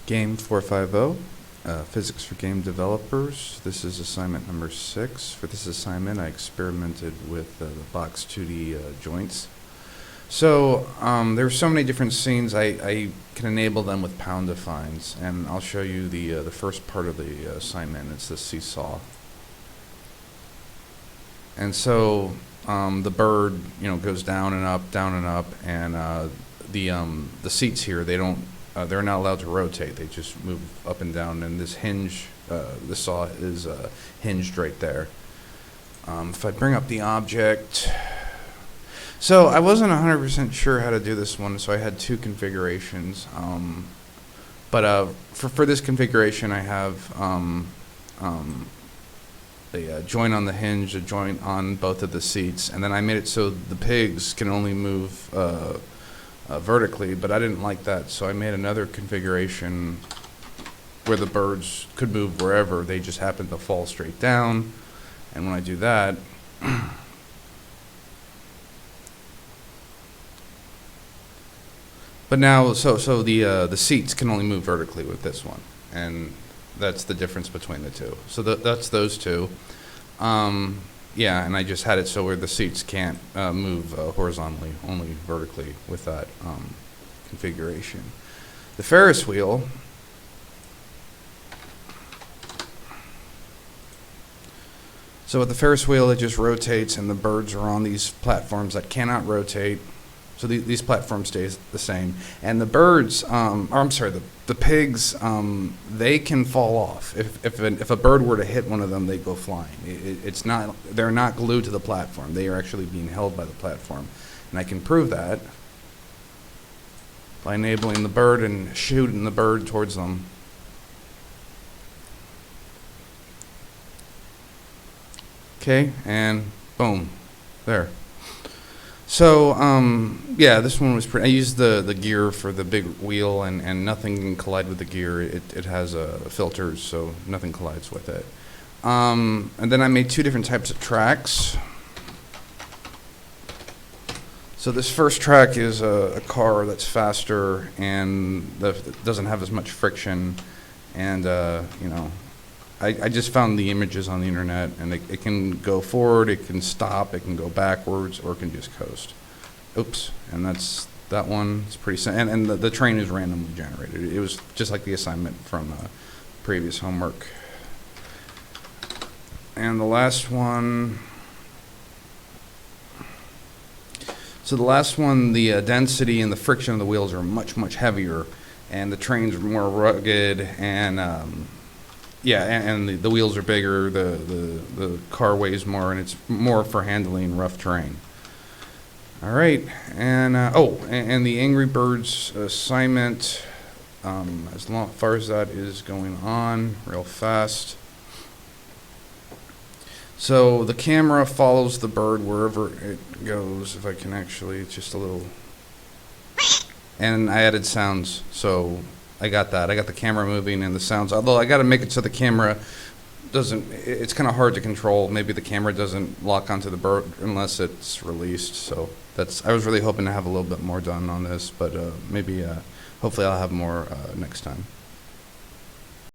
Game 450, Physics for Game Developers. This is assignment number 6. For this assignment, I experimented with the box 2D joints. So there are so many different scenes, I can enable them with pound defines, and I'll show you the first part of the assignment. It's the seesaw. And so the bird, goes down and up, and the seats here, they're not allowed to rotate. They just move up and down, and this hinge, the saw is hinged right there. If I bring up the object, so I wasn't 100% sure how to do this one, so I had two configurations. But for this configuration, I have a joint on the hinge, a joint on both of the seats, and then I made it so the pigs can only move vertically, but I didn't like that, so I made another configuration where the birds could move wherever. They just happen to fall straight down, and when I do that, but now, so the seats can only move vertically with this one, and that's the difference between the two. So that's those two. Yeah, and I just had it so where the seats can't move horizontally, only vertically with that configuration. The Ferris wheel, so with the Ferris wheel, it just rotates, and the birds are on these platforms that cannot rotate. So these platforms stay the same, and the birds, the pigs, they can fall off. If a bird were to hit one of them, they go flying. They're not glued to the platform. They are actually being held by the platform, and I can prove that by enabling the bird and shooting the bird towards them. Okay, and boom, there. So, yeah, this one was pretty. I used the gear for the big wheel, and nothing can collide with the gear. It has filters, so nothing collides with it. And then I made two different types of tracks. So this first track is a car that's faster and that doesn't have as much friction, and I just found the images on the internet, and it can go forward, it can stop, it can go backwards, or it can just coast. Oops, and that's that one. It's pretty simple, and the train is randomly generated. It was just like the assignment from previous homework. And the last one, so the last one, the density and the friction of the wheels are much, much heavier, and the train's more rugged, and yeah, and the wheels are bigger, the car weighs more, and it's more for handling rough terrain. All right, and and the Angry Birds assignment, as far as that is going on, real fast. So the camera follows the bird wherever it goes. If I can actually, it's just a little, and I added sounds, so I got that. I got the camera moving and the sounds, although I got to make it so the camera doesn't, it's kind of hard to control. Maybe the camera doesn't lock onto the bird unless it's released. So I was really hoping to have a little bit more done on this, but maybe, hopefully I'll have more next time.